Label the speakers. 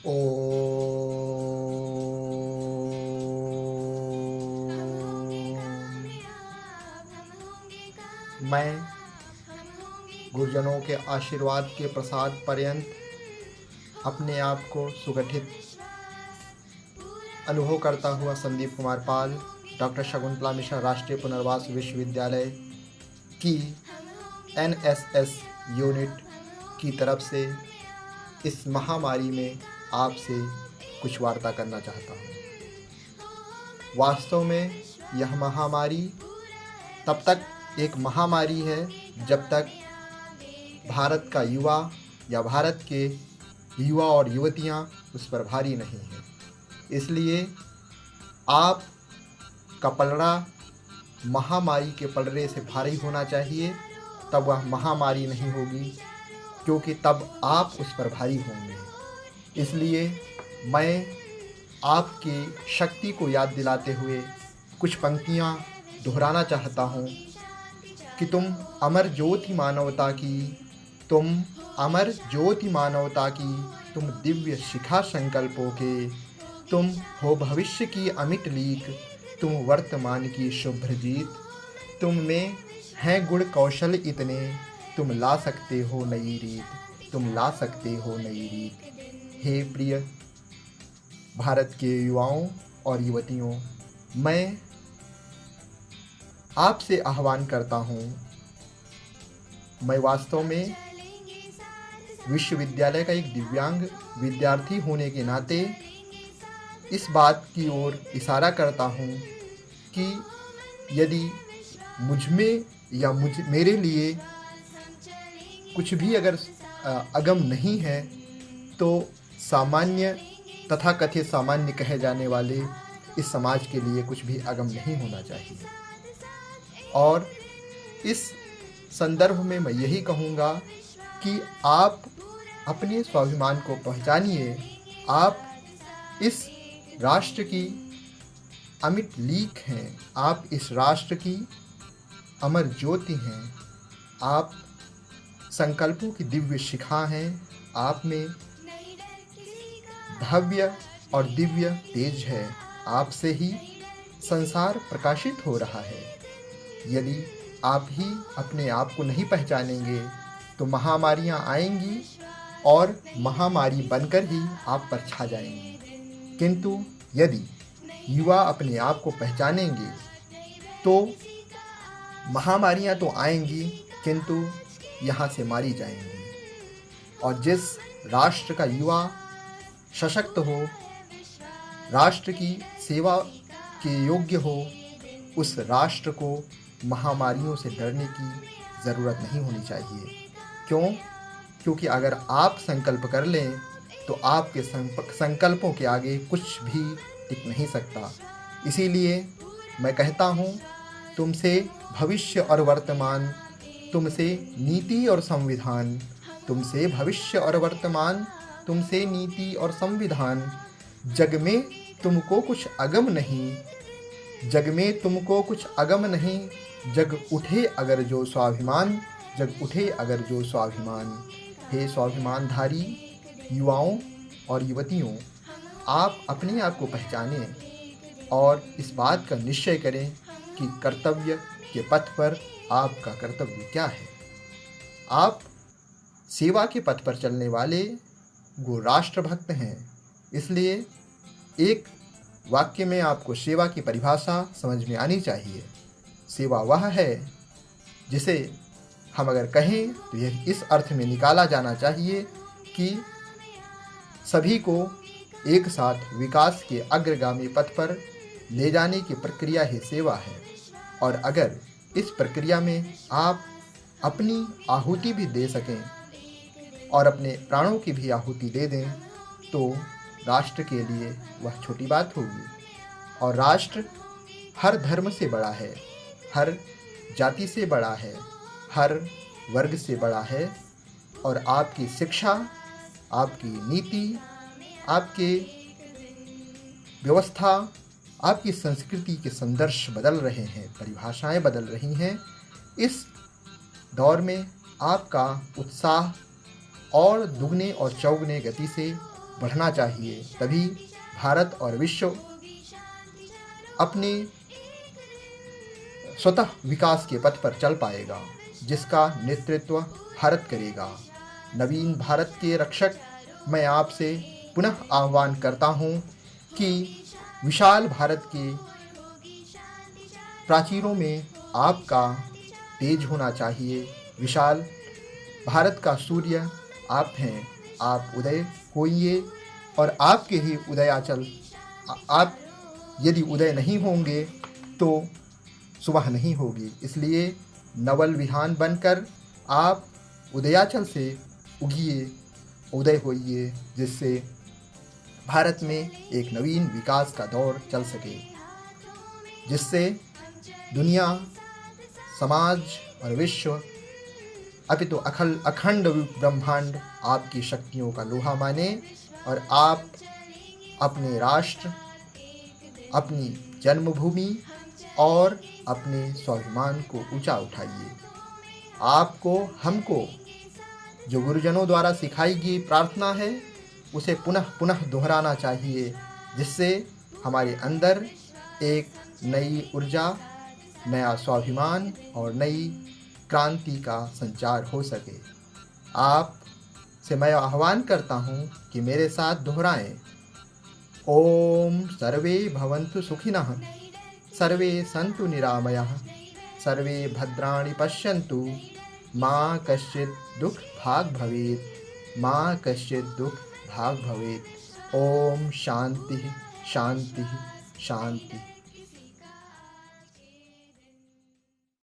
Speaker 1: मैं गुरुजनों के आशीर्वाद के प्रसाद पर्यंत अपने आप को सुगठित अनुभव करता हुआ संदीप कुमार पाल, डॉक्टर शकुंतला मिश्रा राष्ट्रीय पुनर्वास विश्वविद्यालय की एनएसएस यूनिट की तरफ से इस महामारी में आपसे कुछ वार्ता करना चाहता हूँ। वास्तव में यह महामारी तब तक एक महामारी है जब तक भारत का युवा या भारत के युवा और युवतियाँ उस पर भारी नहीं हैं। इसलिए आप का पलड़ा महामारी के पलड़े से भारी होना चाहिए, तब वह महामारी नहीं होगी, क्योंकि तब आप उस पर भारी होंगे। इसलिए मैं आपकी शक्ति को याद दिलाते हुए कुछ पंक्तियाँ दोहराना चाहता हूँ कि तुम अमर ज्योति मानवता की, तुम अमर ज्योति मानवता की, तुम दिव्य शिखा संकल्पों के, तुम हो भविष्य की अमिट लीक, तुम वर्तमान की शुभ्र जीत, तुम में हैं गुण कौशल इतने, तुम ला सकते हो नई रीत, तुम ला सकते हो नई रीत। हे प्रिय भारत के युवाओं और युवतियों, मैं आपसे आह्वान करता हूँ। मैं वास्तव में विश्वविद्यालय का एक दिव्यांग विद्यार्थी होने के नाते इस बात की ओर इशारा करता हूँ कि यदि मुझ में या मेरे लिए कुछ भी अगर अगम नहीं है, तो सामान्य तथाकथित सामान्य कहे जाने वाले इस समाज के लिए कुछ भी अगम नहीं होना चाहिए। और इस संदर्भ में मैं यही कहूँगा कि आप अपने स्वाभिमान को पहचानिए। आप इस राष्ट्र की अमिट लीक हैं, आप इस राष्ट्र की अमर ज्योति हैं, आप संकल्पों की दिव्य शिखा हैं, आप में भव्य और दिव्य तेज है, आपसे ही संसार प्रकाशित हो रहा है। यदि आप ही अपने आप को नहीं पहचानेंगे तो महामारियां आएंगी और महामारी बनकर ही आप पर छा जाएंगी। किंतु यदि युवा अपने आप को पहचानेंगे तो महामारियां तो आएंगी किंतु यहाँ से मारी जाएंगी। और जिस राष्ट्र का युवा सशक्त हो, राष्ट्र की सेवा के योग्य हो, उस राष्ट्र को महामारियों से डरने की ज़रूरत नहीं होनी चाहिए। क्यों? क्योंकि अगर आप संकल्प कर लें तो आपके संकल्पों के आगे कुछ भी टिक नहीं सकता। इसीलिए मैं कहता हूँ, तुमसे भविष्य और वर्तमान, तुमसे नीति और संविधान, तुमसे भविष्य और वर्तमान, तुमसे नीति और संविधान। जग में तुमको कुछ अगम नहीं, जग में तुमको कुछ अगम नहीं, जग उठे अगर जो स्वाभिमान, जग उठे अगर जो स्वाभिमान। हे स्वाभिमानधारी युवाओं और युवतियों, आप अपने आप को पहचानें और इस बात का निश्चय करें कि कर्तव्य के पथ पर आपका कर्तव्य क्या है। आप सेवा के पथ पर चलने वाले वो राष्ट्रभक्त हैं। इसलिए एक वाक्य में आपको सेवा की परिभाषा समझ में आनी चाहिए। सेवा वह है जिसे हम अगर कहें तो यह इस अर्थ में निकाला जाना चाहिए कि सभी को एक साथ विकास के अग्रगामी पथ पर ले जाने की प्रक्रिया ही सेवा है। और अगर इस प्रक्रिया में आप अपनी आहुति भी दे सकें और अपने प्राणों की भी आहुति दे दें तो राष्ट्र के लिए वह छोटी बात होगी। और राष्ट्र हर धर्म से बड़ा है, हर जाति से बड़ा है, हर वर्ग से बड़ा है। और आपकी शिक्षा, आपकी नीति, आपके व्यवस्था, आपकी संस्कृति के संदर्श बदल रहे हैं, परिभाषाएं बदल रही हैं। इस दौर में आपका उत्साह और दुगने और चौगुने गति से बढ़ना चाहिए, तभी भारत और विश्व अपने स्वतः विकास के पथ पर चल पाएगा, जिसका नेतृत्व भारत करेगा। नवीन भारत के रक्षक, मैं आपसे पुनः आह्वान करता हूँ कि विशाल भारत के प्राचीरों में आपका तेज होना चाहिए। विशाल भारत का सूर्य आप हैं, आप उदय होइए और आपके ही उदयाचल, आप यदि उदय नहीं होंगे तो सुबह नहीं होगी। इसलिए नवल विहान बनकर आप उदयाचल से उगिए, उदय होइए, जिससे भारत में एक नवीन विकास का दौर चल सके, जिससे दुनिया, समाज और विश्व, अपितु अखंड ब्रह्मांड आपकी शक्तियों का लोहा माने और आप अपने राष्ट्र, अपनी जन्मभूमि और अपने स्वाभिमान को ऊंचा उठाइए। आपको, हमको जो गुरुजनों द्वारा सिखाई गई प्रार्थना है, उसे पुनः पुनः दोहराना चाहिए, जिससे हमारे अंदर एक नई ऊर्जा, नया स्वाभिमान और नई क्रांति का संचार हो सके। आप से मैं आह्वान करता हूँ कि मेरे साथ दोहराएं। ओम सर्वे भवन्तु सुखिनः, सर्वे सन्तु निरामयाः, सर्वे भद्राणि पश्यन्तु, माँ कश्चित् दुःख भाग् भवेत्, माँ कश्चित् दुःख भाग् भवेत्। ओम शांति शांति शांति।